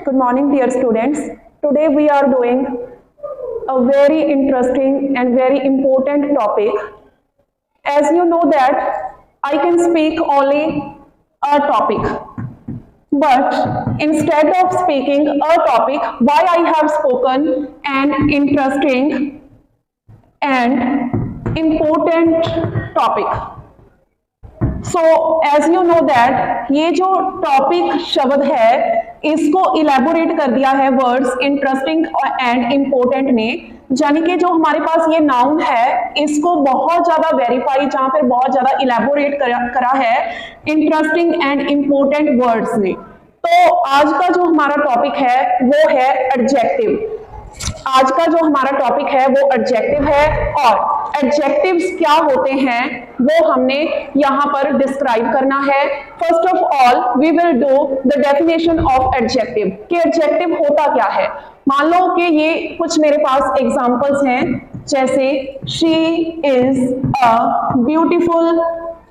Good morning, dear students. Today we are doing a very interesting and very important topic. As you know that I can speak only a topic, but instead of speaking a topic, why I have spoken an interesting and important topic. So as you know that ये जो topic शब्द है इसको elaborate कर दिया है words interesting and important ने, यानी कि जो हमारे पास ये नाउन है इसको बहुत ज्यादा वेरीफाई जहां पर बहुत ज्यादा इलेबोरेट करा है इंटरेस्टिंग एंड इम्पोर्टेंट वर्ड्स ने। तो आज का जो हमारा टॉपिक है वो है एडजेक्टिव। आज का जो हमारा टॉपिक है वो एडजेक्टिव है और एडजेक्टिव्स क्या होते हैं वो हमने यहाँ पर डिस्क्राइब करना है। First of all we will do the definition of adjective कि एडजेक्टिव होता क्या है। मान लो कि ये कुछ मेरे पास एग्जांपल्स हैं, जैसे she is a beautiful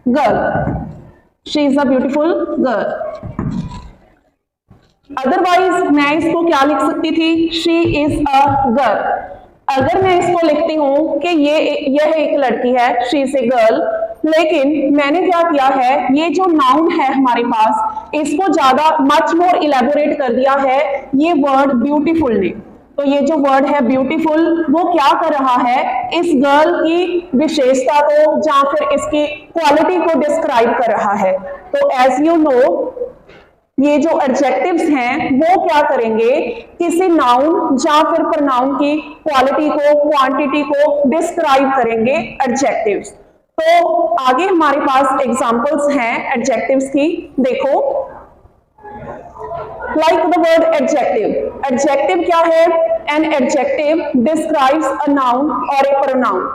girl, she is a beautiful girl. Otherwise मैं इसको क्या लिख सकती थी, शी इज अ गर्ल। अगर मैं इसको लिखती हूं कि यह एक लड़की है, शी इज ए गर्ल, लेकिन मैंने क्या किया है, ये जो नाउन है हमारे पास इसको ज्यादा मच मोर इलेबोरेट कर दिया है ये वर्ड ब्यूटीफुल ने। तो ये जो वर्ड है ब्यूटीफुल वो क्या कर रहा है, इस गर्ल की विशेषता को या फिर इसकी क्वालिटी को डिस्क्राइब कर रहा है। तो एज यू नो ये जो एडजेक्टिव्स हैं वो क्या करेंगे, किसी नाउन या फिर प्रोनाउन की क्वालिटी को क्वांटिटी को डिस्क्राइब करेंगे एडजेक्टिव्स। तो आगे हमारे पास एग्जांपल्स हैं एडजेक्टिव्स की, देखो like the word adjective. Adjective क्या है, an adjective describes a noun और ए प्रोनाउन।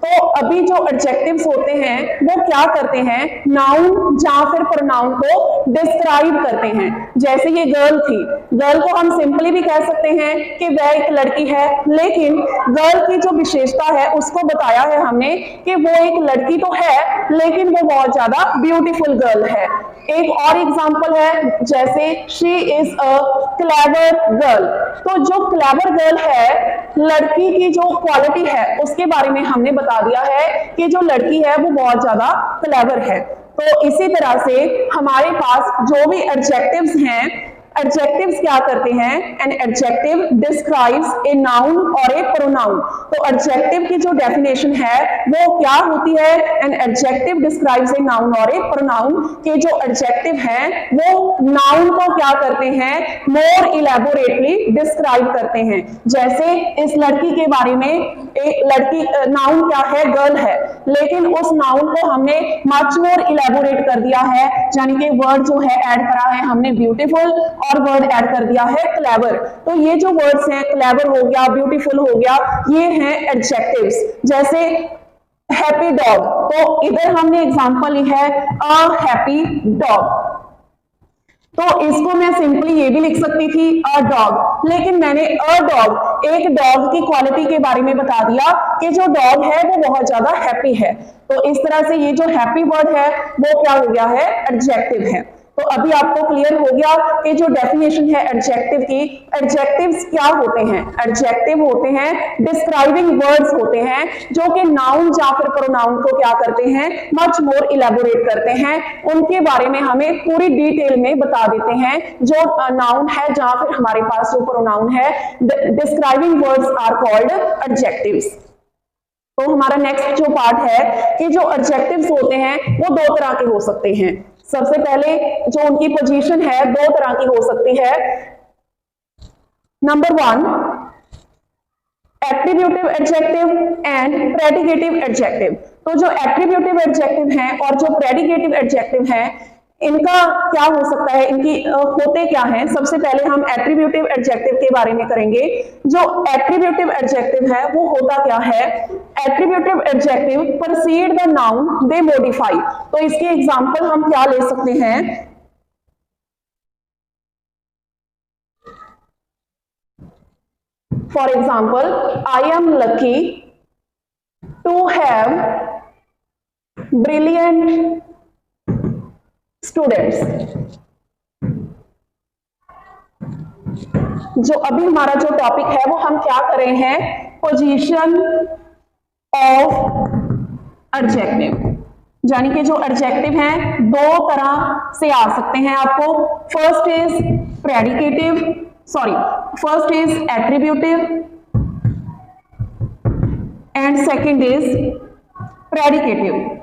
तो अभी जो एडजेक्टिव्स होते हैं वो क्या करते हैं, नाउन या फिर प्रोनाउन को डिस्क्राइब करते हैं। जैसे ये गर्ल थी, गर्ल को हम सिंपली भी कह सकते हैं कि वह एक लड़की है, लेकिन गर्ल की जो विशेषता है उसको बताया है हमने कि वो एक लड़की तो है लेकिन वो बहुत ज्यादा ब्यूटीफुल गर्ल है। एक और एग्जांपल है, जैसे she is a clever girl. तो जो क्लेवर गर्ल है, लड़की की जो क्वालिटी है उसके बारे में हमने बता दिया है कि जो लड़की है वो बहुत ज्यादा क्लेवर है। तो इसी तरह से हमारे पास जो भी एडजेक्टिव्स हैं, एडजेक्टिव्स क्या करते हैं, an adjective describes a noun और ए प्रोनाउन। तो एडजेक्टिव की जो डेफिनेशन है वो क्या होती है, an adjective describes a noun और ए प्रोनाउन। के जो एडजेक्टिव हैं वो नाउन को क्या करते हैं, मोर इलेबोरेटली डिस्क्राइब करते हैं। जैसे इस लड़की के बारे में, एक लड़की नाउन क्या है, गर्ल है, लेकिन उस नाउन को हमने मच मोर इलेबोरेट कर दिया है, यानी कि वर्ड जो है ऐड करा है हमने ब्यूटीफुल और वर्ड ऐड कर दिया है क्लेवर। तो ये जो वर्ड्स हैं, क्लेवर हो गया, ब्यूटीफुल हो गया, ये हैं एडजेक्टिव्स। जैसे हैप्पी डॉग, तो इधर हमने एग्जांपल ली है अ हैप्पी डॉग। तो इसको मैं सिंपली ये भी लिख सकती थी अ डॉग, लेकिन मैंने अ डॉग, एक डॉग की क्वालिटी के बारे में बता दिया कि जो डॉग है वो बहुत ज्यादा हैप्पी है। तो इस तरह से ये जो हैप्पी वर्ड है वो क्या हो गया है, एडजेक्टिव है। तो अभी आपको क्लियर हो गया कि जो डेफिनेशन है एडजेक्टिव की, एडजेक्टिव्स क्या होते हैं, एडजेक्टिव होते हैं डिस्क्राइबिंग वर्ड्स होते हैं जो कि नाउन या फिर प्रोनाउन को क्या करते हैं, मच मोर इलेबोरेट करते हैं, उनके बारे में हमें पूरी डिटेल में बता देते हैं। जो नाउन है जहां फिर हमारे पास जो प्रोनाउन है, describing words are called adjectives. तो हमारा नेक्स्ट जो पार्ट है कि जो एडजेक्टिव्स होते हैं वो दो तरह के हो सकते हैं। सबसे पहले जो उनकी पोजीशन है दो तरह की हो सकती है। Number one, attributive adjective and predicative adjective. तो जो एट्रीब्यूटिव एडजेक्टिव हैं और जो प्रेडिकेटिव एडजेक्टिव हैं, इनका क्या हो सकता है, इनकी होते क्या हैं। सबसे पहले हम एट्रीब्यूटिव एडजेक्टिव के बारे में करेंगे। जो एट्रीब्यूटिव एडजेक्टिव है वो होता क्या है, attributive adjective precede the noun they modify. तो इसके एग्जांपल हम क्या ले सकते हैं, for example I am lucky to have brilliant students. जो अभी हमारा जो टॉपिक है वो हम क्या कर रहे हैं, पोजीशन ऑफ एडजेक्टिव। यानी कि जो एडजेक्टिव हैं दो तरह से आ सकते हैं आपको। First is predicative, first is attributive and second is predicative.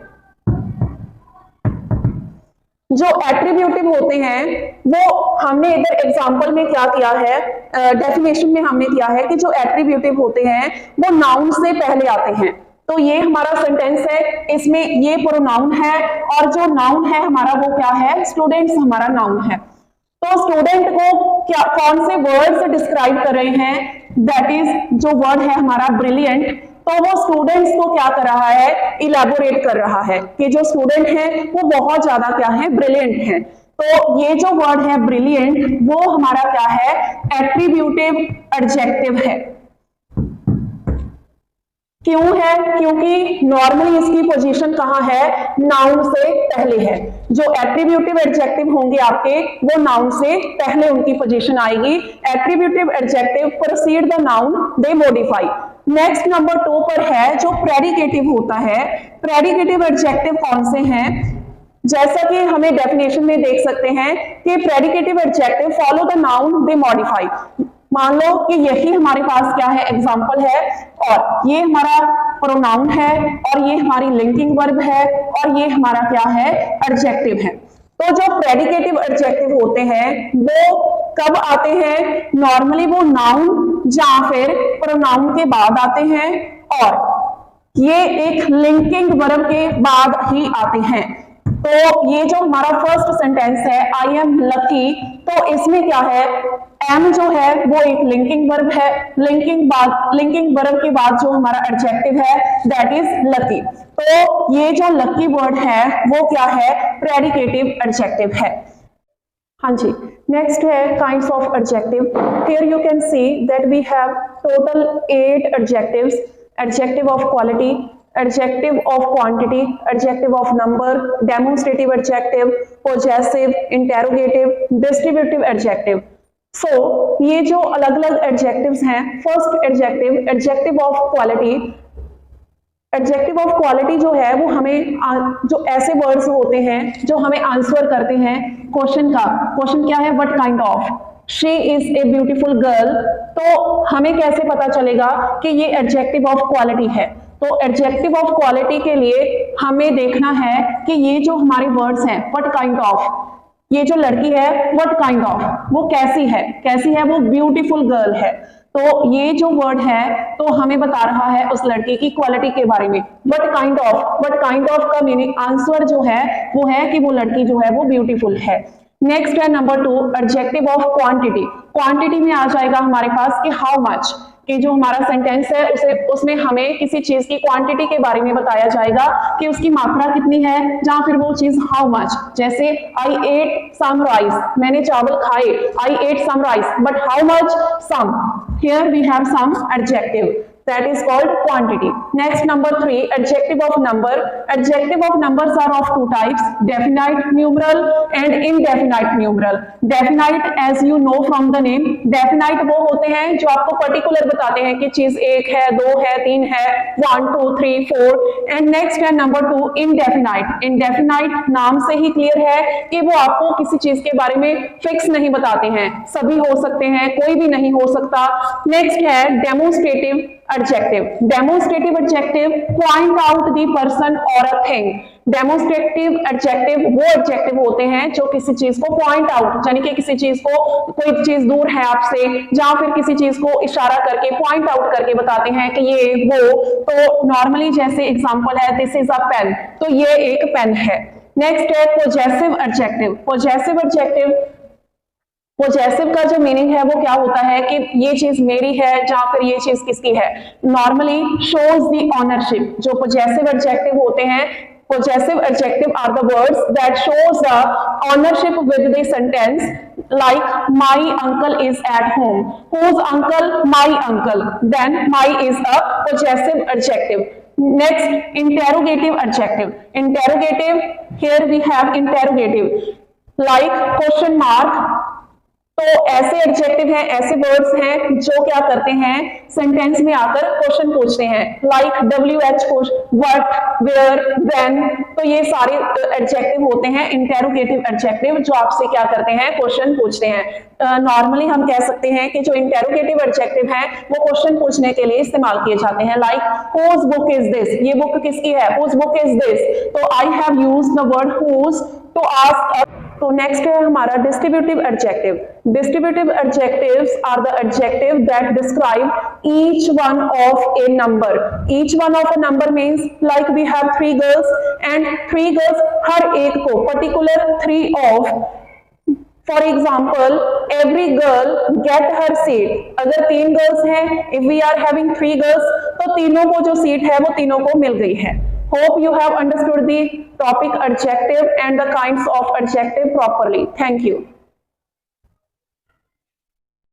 जो एट्रीब्यूटिव होते हैं वो हमने इधर एग्जांपल में क्या किया है, डेफिनेशन में हमने किया है कि जो एट्रीब्यूटिव होते हैं वो नाउन से पहले आते हैं। तो ये हमारा सेंटेंस है, इसमें ये प्रोनाउन है और जो नाउन है हमारा वो क्या है, स्टूडेंट्स हमारा नाउन है। तो स्टूडेंट को क्या कौन से वर्ड से डिस्क्राइब कर रहे हैं, दैट इज जो वर्ड है हमारा ब्रिलियंट। तो वो स्टूडेंट्स को क्या कर रहा है, इलैबोरेट कर रहा है कि जो स्टूडेंट है वो बहुत ज्यादा क्या है, ब्रिलियंट है। तो ये जो वर्ड है ब्रिलियंट वो हमारा क्या है, एट्रीब्यूटिव एडजेक्टिव है। क्यों है, क्योंकि नॉर्मली इसकी पोजीशन कहाँ है, नाउन से पहले है। जो एट्रीब्यूटिव एडजेक्टिव होंगे आपके वो नाउन से पहले उनकी पोजीशन आएगी। Attributive adjective proceed the noun, they modify. Next number 2 पर है जो प्रेडिकेटिव होता है। प्रेडिकेटिव एडजेक्टिव कौन से हैं, जैसा कि हमें डेफिनेशन में देख सकते हैं कि predicative adjective follow the noun, they modify. मान लो कि यही हमारे पास क्या है, एग्जाम्पल है, और ये हमारा प्रोनाउन है और ये हमारी लिंकिंग वर्ब है और ये हमारा क्या है, एडजेक्टिव है। तो जो प्रेडिकेटिव एडजेक्टिव होते हैं वो कब आते हैं, नॉर्मली वो नाउन या फिर प्रोनाउन के बाद आते हैं और ये एक लिंकिंग वर्ब के बाद ही आते हैं। तो ये जो हमारा फर्स्ट सेंटेंस है, आई एम लकी, तो इसमें क्या है, एम जो है वो एक लिंकिंग वर्ब है, लिंकिंग वर्ब के बाद जो हमारा एडजेक्टिव है दैट इज लकी। तो ये जो लकी वर्ड है वो क्या है, प्रेडिकेटिव एडजेक्टिव है। हाँ जी, नेक्स्ट है kinds of adjective. Here you can see that we have total 8 adjectives. Adjective of quality, adjective of quantity, adjective of number, demonstrative adjective, possessive, interrogative, distributive adjective। So ये जो अलग अलग adjectives हैं, first adjective, adjective of quality. Adjective of quality जो है वो हमें जो ऐसे वर्ड्स होते हैं जो हमें आंसर करते हैं क्वेश्चन का। क्वेश्चन क्या है, what kind of, she is a beautiful girl. तो हमें कैसे पता चलेगा कि ये एडजेक्टिव ऑफ क्वालिटी है। तो एडजेक्टिव ऑफ क्वालिटी के लिए हमें देखना है कि ये जो हमारे वर्ड्स हैं, व्हाट काइंड ऑफ, ये जो लड़की है व्हाट काइंड ऑफ, वो कैसी है, कैसी है, वो ब्यूटीफुल गर्ल है। तो ये जो वर्ड है तो हमें बता रहा है उस लड़की की क्वालिटी के बारे में। व्हाट काइंड ऑफ का मीनिंग, आंसर जो है वो है कि वो लड़की जो है वो ब्यूटीफुल है। नेक्स्ट है number 2, adjective of quantity. Quantity में आ जाएगा हमारे पास कि हाउ मच, कि जो हमारा सेंटेंस है उसमें हमें किसी चीज की क्वांटिटी के बारे में बताया जाएगा कि उसकी मात्रा कितनी है, या फिर वो चीज हाउ मच। जैसे आई एट सम राइस, मैंने चावल खाए, I ate some rice, but how much, some. Here we have some adjective, that is called quantity. Next, number 3, adjective of number. Adjective of numbers are of 2 types, definite numeral and indefinite numeral. Definite, as you know from the name, definite वो होते हैं जो आपको particular बताते हैं कि चीज 1 है, 2 है, 3 है, 1 2 3 4। एंड नेक्स्ट है नंबर 2, indefinite. Indefinite नाम से ही क्लियर है कि वो आपको किसी चीज के बारे में फिक्स नहीं बताते हैं, सभी हो सकते हैं, कोई भी नहीं हो सकता। नेक्स्ट है demonstrative adjective. Demonstrative adjective point out the person और अ थिंग। डेमोन्स्ट्रेटिव एडजेक्टिव वो एडजेक्टिव होते हैं जो किसी चीज को पॉइंट आउट, यानी कि किसी चीज को, कोई चीज दूर है आपसे या फिर किसी चीज को इशारा करके पॉइंट आउट करके बताते हैं कि ये वो। तो नॉर्मली जैसे एग्जांपल है, दिस इज अ पेन, तो ये एक पेन है। नेक्स्ट है possessive adjective. Possessive adjective, possessive का जो मीनिंग है वो क्या होता है कि ये चीज मेरी है या फिर ये चीज किसकी है। Normally shows the ownership. जो पॉजेसिव एडजेक्टिव होते हैं, possessive adjective are the words that shows the ownership with the sentence, like my uncle is at home. Whose uncle? My uncle. Then my is a possessive adjective. Next, interrogative adjective. Interrogative, here we have interrogative like question mark, तो ऐसे adjective हैं, ऐसे words हैं जो क्या करते हैं, sentence में आकर क्वेश्चन पूछते हैं, like WH what, where, when. तो ये सारे एडजेक्टिव होते हैं इंटेरोगेटिव एडजेक्टिव जो आपसे क्या करते हैं, क्वेश्चन पूछते हैं। नॉर्मली हम कह सकते हैं कि जो इंटेरोगेटिव एडजेक्टिव हैं वो क्वेश्चन पूछने के लिए इस्तेमाल किए जाते हैं, like whose book is this, ये बुक किसकी है, हुज बुक इज दिस। तो I have used the word whose to ask. तो नेक्स्ट है हमारा distributive adjective. Distributive adjectives are the adjective that describe each one of a number. Each one of a number means like we have 3 girls and 3 girls, हर एक को, particular 3 of. For example every girl get her seat. अगर 3 girls हैं, if we are having 3 girls, तो तीनों को जो seat है वो तीनों को मिल गई है। Hope you have understood the topic adjective and the kinds of adjective properly. Thank you.